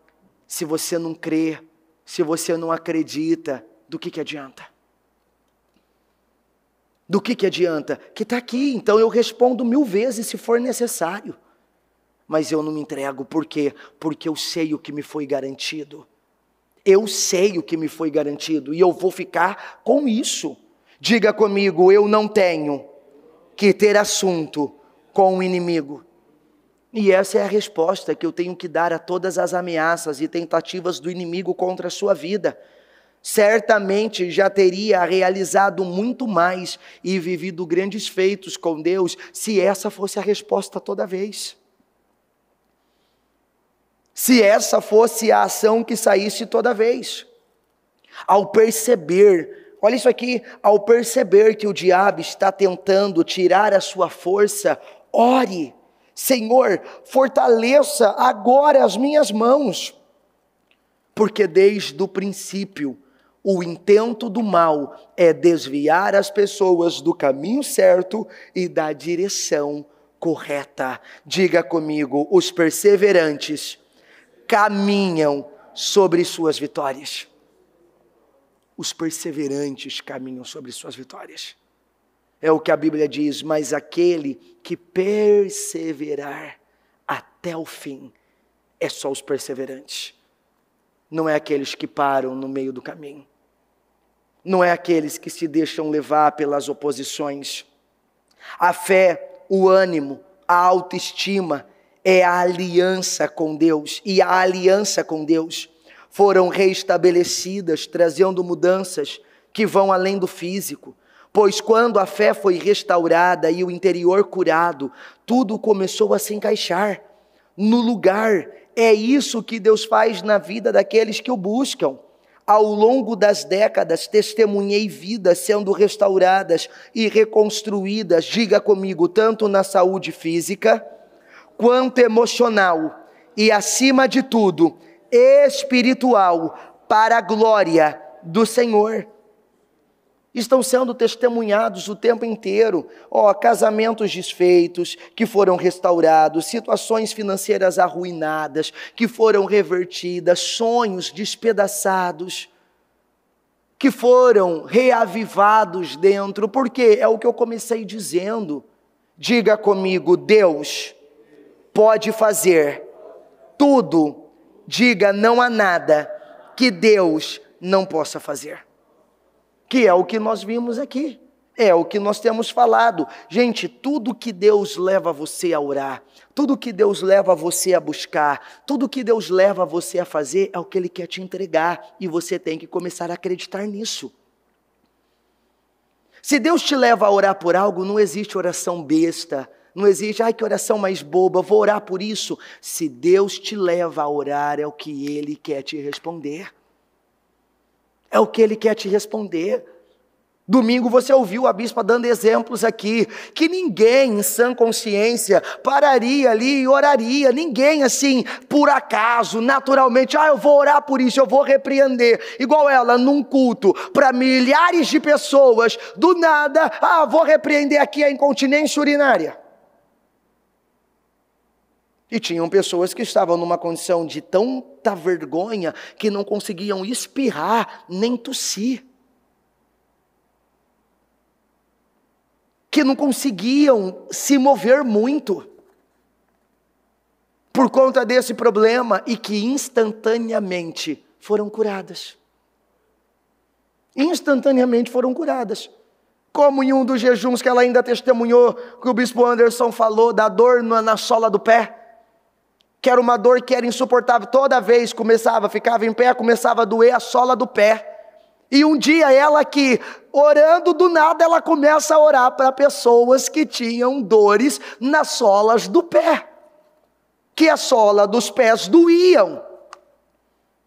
se você não crê, Se você não acredita, do que adianta? Do que adianta? Que está aqui, então eu respondo 1000 vezes se for necessário. Mas eu não me entrego, por quê? Porque eu sei o que me foi garantido. Eu sei o que me foi garantido e eu vou ficar com isso. Diga comigo, eu não tenho que ter assunto com o inimigo. E essa é a resposta que eu tenho que dar a todas as ameaças e tentativas do inimigo contra a sua vida. Certamente já teria realizado muito mais e vivido grandes feitos com Deus, se essa fosse a resposta toda vez. Se essa fosse a ação que saísse toda vez. Ao perceber, olha isso aqui, ao perceber que o diabo está tentando tirar a sua força, ore, Senhor, fortaleça agora as minhas mãos, porque desde o princípio, o intento do mal é desviar as pessoas do caminho certo e da direção correta. Diga comigo, os perseverantes caminham sobre suas vitórias. Os perseverantes caminham sobre suas vitórias. É o que a Bíblia diz, mas aquele que perseverar até o fim, é só os perseverantes. Não é aqueles que param no meio do caminho. Não é aqueles que se deixam levar pelas oposições. A fé, o ânimo, a autoestima, é a aliança com Deus, e a aliança com Deus foram reestabelecidas, trazendo mudanças que vão além do físico, pois quando a fé foi restaurada e o interior curado, tudo começou a se encaixar no lugar. É isso que Deus faz na vida daqueles que o buscam. Ao longo das décadas, testemunhei vidas sendo restauradas e reconstruídas, diga comigo, tanto na saúde física, quanto emocional e, acima de tudo, espiritual, para a glória do Senhor. Estão sendo testemunhados o tempo inteiro, casamentos desfeitos, que foram restaurados, situações financeiras arruinadas, que foram revertidas, sonhos despedaçados, que foram reavivados dentro, porque é o que eu comecei dizendo. Diga comigo, Deus pode fazer tudo. Diga, não há nada que Deus não possa fazer. Que é o que nós vimos aqui, é o que nós temos falado. Gente, tudo que Deus leva você a orar, tudo que Deus leva você a buscar, tudo que Deus leva você a fazer, é o que Ele quer te entregar, e você tem que começar a acreditar nisso. Se Deus te leva a orar por algo, não existe oração besta, não existe, que oração mais boba, vou orar por isso. Se Deus te leva a orar, é o que Ele quer te responder. É o que Ele quer te responder. Domingo você ouviu a bispa dando exemplos aqui, que ninguém em sã consciência pararia ali e oraria, ninguém assim, por acaso, naturalmente, eu vou orar por isso, eu vou repreender, igual ela num culto, para milhares de pessoas, do nada, vou repreender aqui a incontinência urinária. E tinham pessoas que estavam numa condição de tanta vergonha que não conseguiam espirrar nem tossir. Que não conseguiam se mover muito por conta desse problema e que instantaneamente foram curadas. Instantaneamente foram curadas. Como em um dos jejuns que ela ainda testemunhou, que o bispo Anderson falou da dor na sola do pé. Que era uma dor que era insuportável, toda vez ficava em pé, começava a doer a sola do pé. E um dia ela que, orando do nada, ela começa a orar para pessoas que tinham dores nas solas do pé. Que a sola dos pés doíam.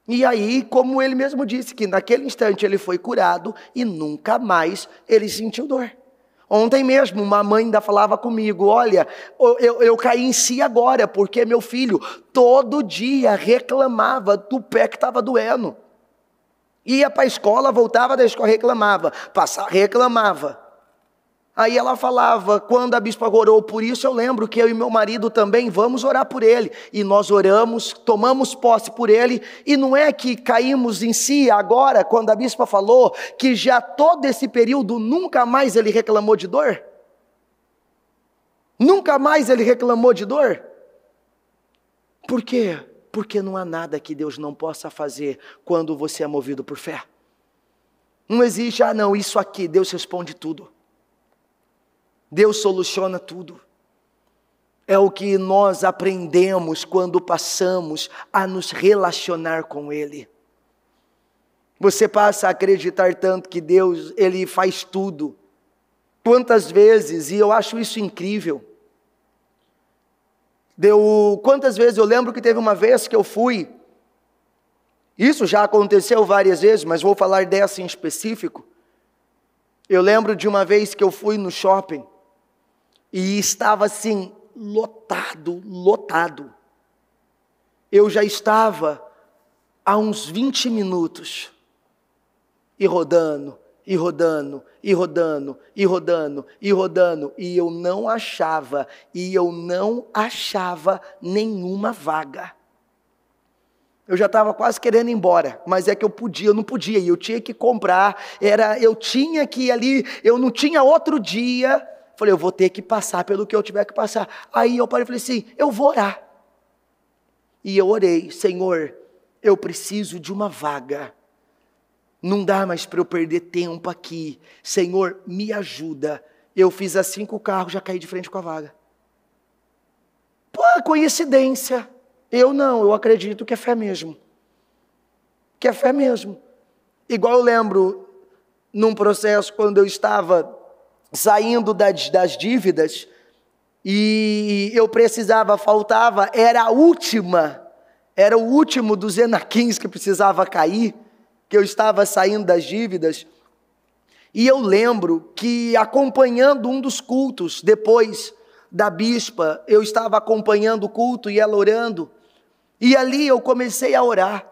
E aí, como ele mesmo disse, que naquele instante ele foi curado e nunca mais ele sentiu dor. Ontem mesmo, uma mãe ainda falava comigo, olha, eu caí em si agora, porque meu filho todo dia reclamava do pé que estava doendo. Ia para a escola, voltava da escola, reclamava, reclamava. Aí ela falava, quando a bispa orou por isso, eu lembro que eu e meu marido também vamos orar por ele. E nós oramos, tomamos posse por ele, e não é que caímos em si agora, quando a bispa falou, que já todo esse período nunca mais ele reclamou de dor? Nunca mais ele reclamou de dor? Por quê? Porque não há nada que Deus não possa fazer quando você é movido por fé. Não existe, não, isso aqui, Deus responde tudo. Deus soluciona tudo. É o que nós aprendemos quando passamos a nos relacionar com Ele. Você passa a acreditar tanto que Deus, Ele faz tudo. Quantas vezes, e eu acho isso incrível, quantas vezes eu lembro que teve uma vez que eu fui, isso já aconteceu várias vezes, mas vou falar dessa em específico. Eu lembro de uma vez que eu fui no shopping, e estava assim, lotado. Eu já estava há uns 20 minutos, e rodando, e eu não achava nenhuma vaga. Eu já estava quase querendo ir embora, mas é que eu não podia, e eu tinha que comprar, eu tinha que ir ali, eu não tinha outro dia. Falei, eu vou ter que passar pelo que eu tiver que passar. Aí eu parei e falei assim, eu vou orar. E eu orei, Senhor, eu preciso de uma vaga. Não dá mais para eu perder tempo aqui. Senhor, me ajuda. Eu fiz assim com o carro, já caí de frente com a vaga. Pô, coincidência. Eu acredito que é fé mesmo. Que é fé mesmo. Igual eu lembro, num processo, quando eu estava saindo das dívidas, e eu faltava, era o último dos enaquins que precisava cair, que eu estava saindo das dívidas, e eu lembro que acompanhando um dos cultos, depois da bispa, eu estava acompanhando o culto e ela orando, e ali eu comecei a orar,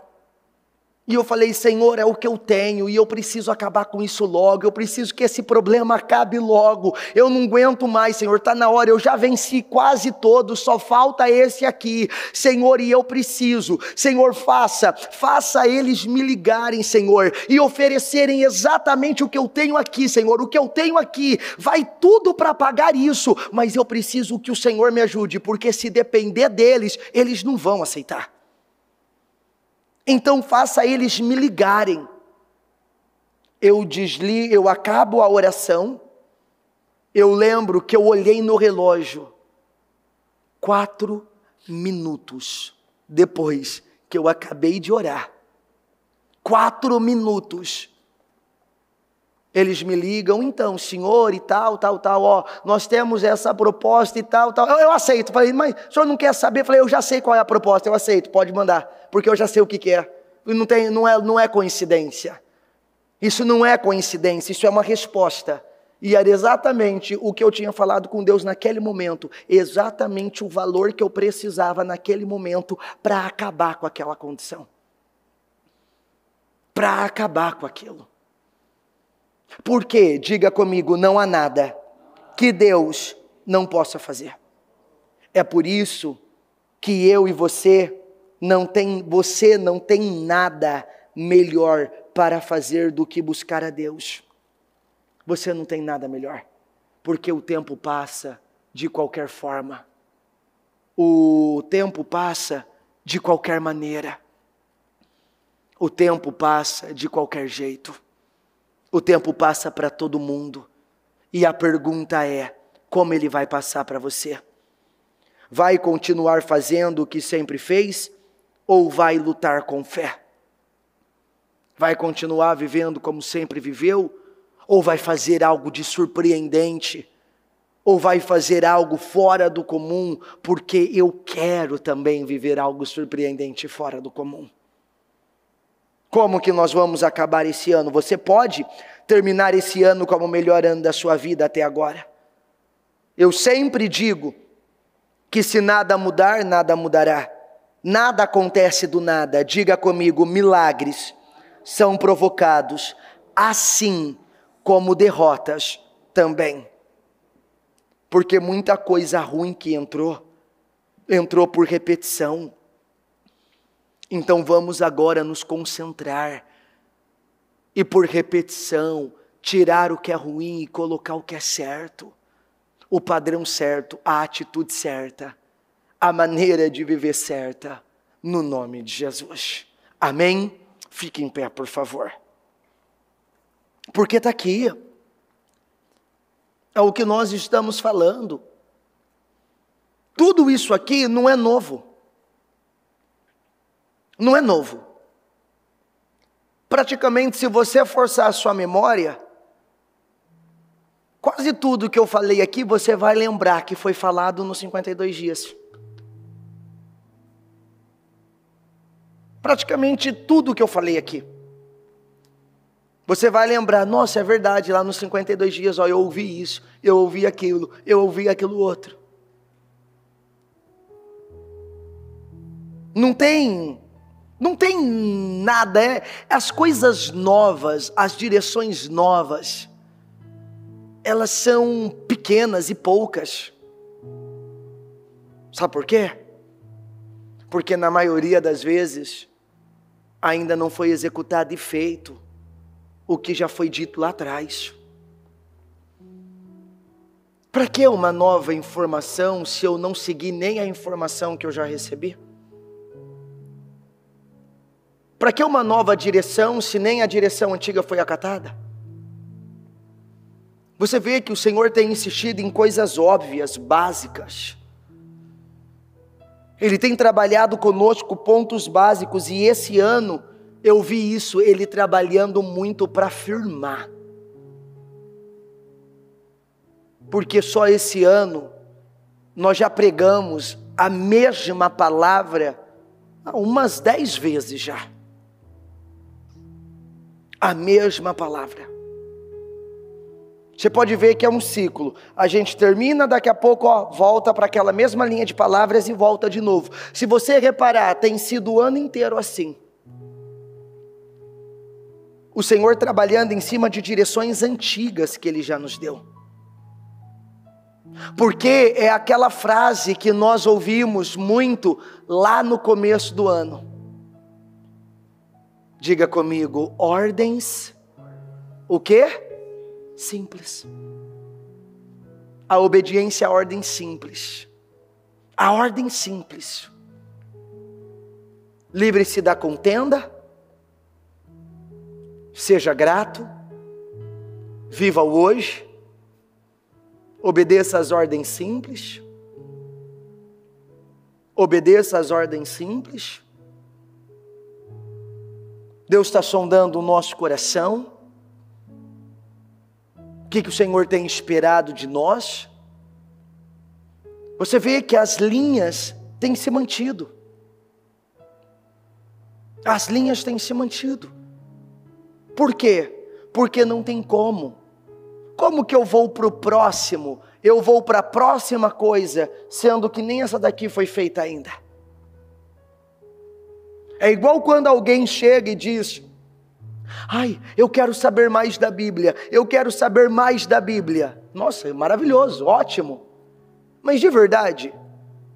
e eu falei, Senhor, é o que eu tenho, e eu preciso acabar com isso logo, eu preciso que esse problema acabe logo, eu não aguento mais, Senhor, está na hora, eu já venci quase todos, só falta esse aqui, Senhor, e eu preciso, Senhor, faça eles me ligarem, Senhor, e oferecerem exatamente o que eu tenho aqui, Senhor, o que eu tenho aqui, vai tudo para pagar isso, mas eu preciso que o Senhor me ajude, porque se depender deles, eles não vão aceitar. Então faça eles me ligarem. Eu acabo a oração, eu lembro que eu olhei no relógio, 4 minutos depois que eu acabei de orar, 4 minutos, eles me ligam, então, senhor, e tal, ó, nós temos essa proposta e tal, eu aceito. Falei, mas o senhor não quer saber? Falei, eu já sei qual é a proposta, eu aceito, pode mandar, porque eu já sei o que é. Não é coincidência. Isso não é coincidência, isso é uma resposta. E era exatamente o que eu tinha falado com Deus naquele momento, exatamente o valor que eu precisava naquele momento para acabar com aquela condição. Para acabar com aquilo. Porque, diga comigo, não há nada que Deus não possa fazer. É por isso que eu e você não tem nada melhor para fazer do que buscar a Deus. Você não tem nada melhor, porque o tempo passa de qualquer forma. O tempo passa de qualquer maneira. O tempo passa de qualquer jeito. O tempo passa para todo mundo. E a pergunta é, como ele vai passar para você? Vai continuar fazendo o que sempre fez? Ou vai lutar com fé? Vai continuar vivendo como sempre viveu? Ou vai fazer algo de surpreendente? Ou vai fazer algo fora do comum? Porque eu quero também viver algo surpreendente fora do comum. Como que nós vamos acabar esse ano? Você pode terminar esse ano como o melhor ano da sua vida até agora. Eu sempre digo que se nada mudar, nada mudará. Nada acontece do nada. Diga comigo, milagres são provocados, assim como derrotas também. Porque muita coisa ruim que entrou por repetição. Então vamos agora nos concentrar e por repetição tirar o que é ruim e colocar o que é certo, o padrão certo, a atitude certa, a maneira de viver certa, no nome de Jesus. Amém? Fique em pé, por favor. Porque está aqui. É o que nós estamos falando. Tudo isso aqui não é novo. Não é novo. Praticamente, se você forçar a sua memória, quase tudo que eu falei aqui, você vai lembrar que foi falado nos 52 dias. Praticamente tudo que eu falei aqui. Você vai lembrar, nossa, é verdade, lá nos 52 dias, ó, eu ouvi isso, eu ouvi aquilo outro. Não tem nada, as coisas novas, as direções novas, elas são pequenas e poucas. Sabe por quê? Porque na maioria das vezes, ainda não foi executado e feito o que já foi dito lá atrás. Para que uma nova informação se eu não seguir nem a informação que eu já recebi? Para que uma nova direção se nem a direção antiga foi acatada? Você vê que o Senhor tem insistido em coisas óbvias, básicas. Ele tem trabalhado conosco pontos básicos e esse ano eu vi isso, Ele trabalhando muito para firmar. Porque só esse ano nós já pregamos a mesma palavra umas 10 vezes já. A mesma palavra. Você pode ver que é um ciclo. A gente termina, daqui a pouco volta para aquela mesma linha de palavras e volta de novo. Se você reparar, tem sido o ano inteiro assim. O Senhor trabalhando em cima de direções antigas que Ele já nos deu. Porque é aquela frase que nós ouvimos muito lá no começo do ano. Diga comigo, ordens, o quê? Simples. A obediência à ordem simples. A ordem simples. Livre-se da contenda. Seja grato. Viva o hoje. Obedeça às ordens simples. Obedeça às ordens simples. Deus está sondando o nosso coração. O que o Senhor tem esperado de nós? Você vê que as linhas têm se mantido. As linhas têm se mantido. Por quê? Porque não tem como. Como que eu vou para o próximo? Eu vou para a próxima coisa, sendo que nem essa daqui foi feita ainda. É igual quando alguém chega e diz: ai, eu quero saber mais da Bíblia, eu quero saber mais da Bíblia. Nossa, é maravilhoso, ótimo. Mas de verdade,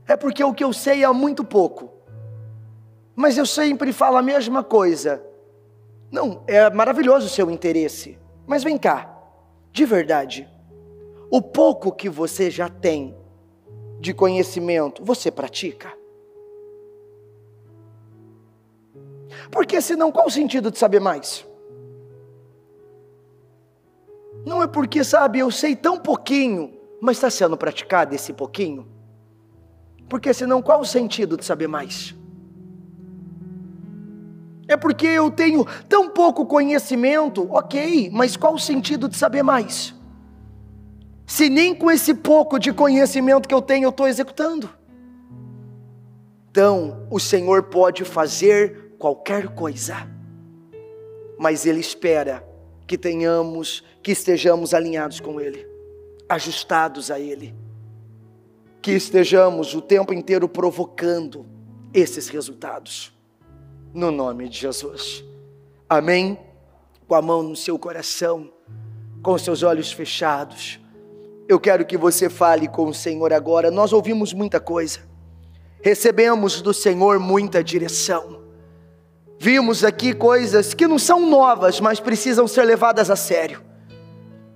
é porque o que eu sei é muito pouco. Mas eu sempre falo a mesma coisa. Não, é maravilhoso o seu interesse. Mas vem cá, de verdade, o pouco que você já tem de conhecimento, você pratica? Porque senão qual o sentido de saber mais? Não é porque, sabe, eu sei tão pouquinho, mas está sendo praticado esse pouquinho? Porque senão qual o sentido de saber mais? É porque eu tenho tão pouco conhecimento, ok, mas qual o sentido de saber mais? Se nem com esse pouco de conhecimento que eu tenho eu estou executando. Então, o Senhor pode fazer qualquer coisa, mas Ele espera que estejamos alinhados com Ele, ajustados a Ele, que estejamos o tempo inteiro provocando esses resultados, no nome de Jesus, amém? Com a mão no seu coração, com os seus olhos fechados, eu quero que você fale com o Senhor agora. Nós ouvimos muita coisa, recebemos do Senhor muita direção, vimos aqui coisas que não são novas, mas precisam ser levadas a sério,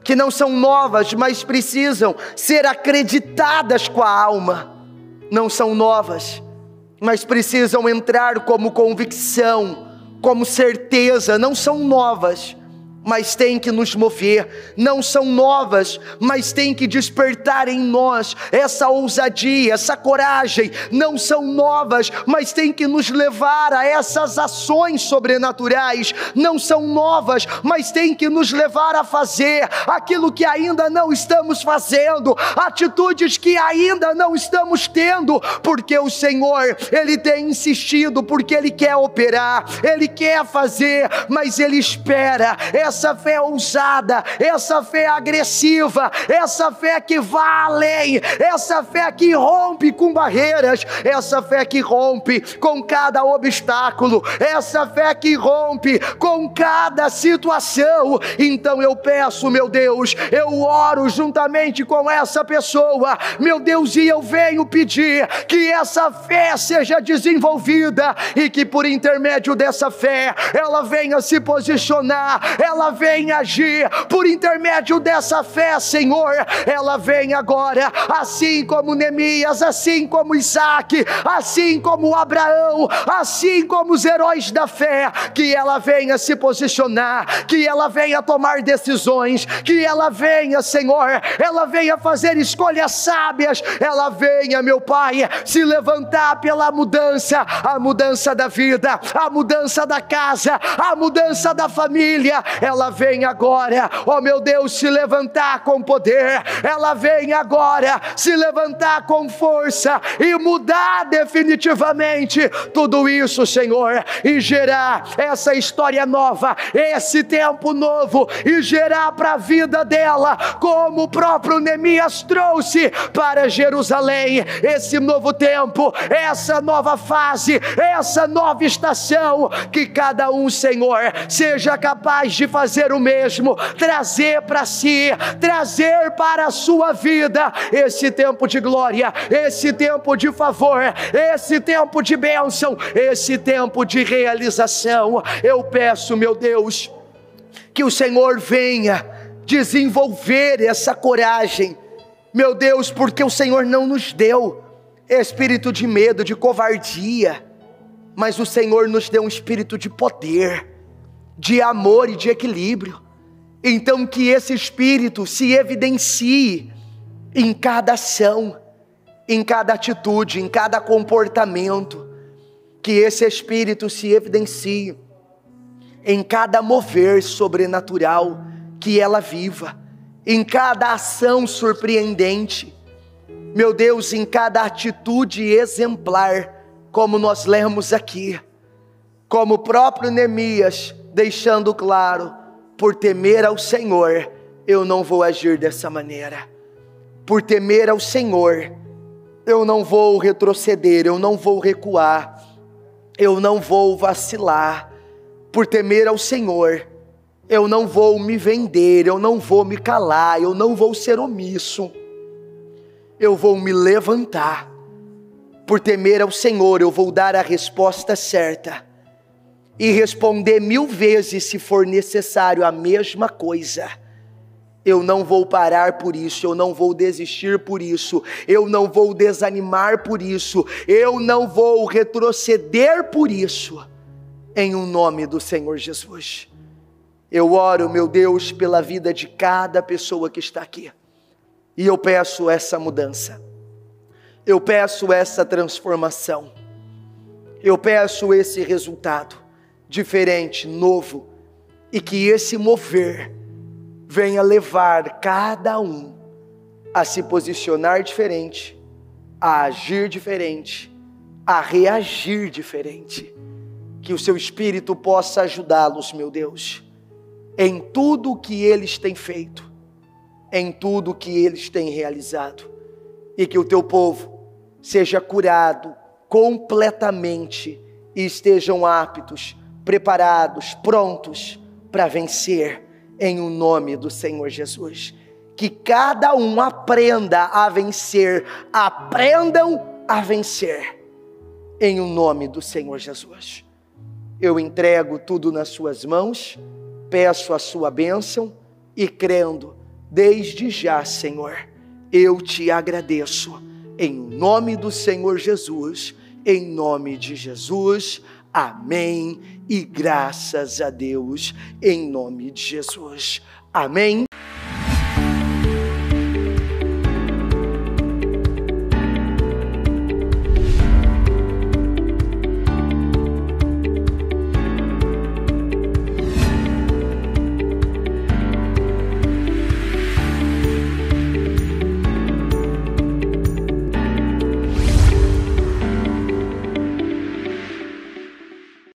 que não são novas, mas precisam ser acreditadas com a alma, não são novas, mas precisam entrar como convicção, como certeza, não são novas, mas tem que nos mover, não são novas, mas tem que despertar em nós essa ousadia, essa coragem, não são novas, mas tem que nos levar a essas ações sobrenaturais, não são novas, mas tem que nos levar a fazer aquilo que ainda não estamos fazendo, atitudes que ainda não estamos tendo, porque o Senhor, Ele tem insistido, porque Ele quer operar, Ele quer fazer, mas Ele espera essa fé ousada, essa fé agressiva, essa fé que vai além, essa fé que rompe com barreiras, essa fé que rompe com cada obstáculo, essa fé que rompe com cada situação. Então eu peço, meu Deus, eu oro juntamente com essa pessoa, meu Deus, e eu venho pedir que essa fé seja desenvolvida e que por intermédio dessa fé, ela venha se posicionar, ela venha agir, por intermédio dessa fé, Senhor, ela vem agora, assim como Neemias, assim como Isaac, assim como Abraão, assim como os heróis da fé, que ela venha se posicionar, que ela venha tomar decisões, que ela venha, Senhor, ela venha fazer escolhas sábias, ela venha, meu Pai, se levantar pela mudança, a mudança da vida, a mudança da casa, a mudança da família, ela vem agora, ó meu Deus, se levantar com poder, ela vem agora se levantar com força e mudar definitivamente tudo isso, Senhor, e gerar essa história nova, esse tempo novo, e gerar para a vida dela, como o próprio Neemias trouxe para Jerusalém, esse novo tempo, essa nova fase, essa nova estação, que cada um, Senhor, seja capaz de fazer o mesmo, trazer para si, trazer para a sua vida esse tempo de glória, esse tempo de favor, esse tempo de bênção, esse tempo de realização. Eu peço, meu Deus, que o Senhor venha desenvolver essa coragem, meu Deus, porque o Senhor não nos deu espírito de medo, de covardia, mas o Senhor nos deu um espírito de poder, de amor e de equilíbrio. Então que esse espírito se evidencie em cada ação, em cada atitude, em cada comportamento, que esse espírito se evidencie em cada mover sobrenatural que ela viva, em cada ação surpreendente, meu Deus, em cada atitude exemplar, como nós lemos aqui, como o próprio Neemias deixando claro: por temer ao Senhor, eu não vou agir dessa maneira. Por temer ao Senhor, eu não vou retroceder, eu não vou recuar, eu não vou vacilar. Por temer ao Senhor, eu não vou me vender, eu não vou me calar, eu não vou ser omisso, eu vou me levantar. Por temer ao Senhor, eu vou dar a resposta certa e responder 1000 vezes, se for necessário, a mesma coisa. Eu não vou parar por isso, eu não vou desistir por isso, eu não vou desanimar por isso, eu não vou retroceder por isso, em um nome do Senhor Jesus. Eu oro, meu Deus, pela vida de cada pessoa que está aqui, e eu peço essa mudança, eu peço essa transformação, eu peço esse resultado diferente, novo, e que esse mover venha levar cada um a se posicionar diferente, a agir diferente, a reagir diferente. Que o seu Espírito possa ajudá-los, meu Deus, em tudo o que eles têm feito, em tudo o que eles têm realizado, e que o teu povo seja curado completamente e estejam aptos, preparados, prontos para vencer, em o nome do Senhor Jesus. Que cada um aprenda a vencer, aprendam a vencer, em o nome do Senhor Jesus. Eu entrego tudo nas suas mãos, peço a sua bênção e crendo, desde já, Senhor, eu te agradeço, em nome do Senhor Jesus, em nome de Jesus, amém, e graças a Deus, em nome de Jesus, amém.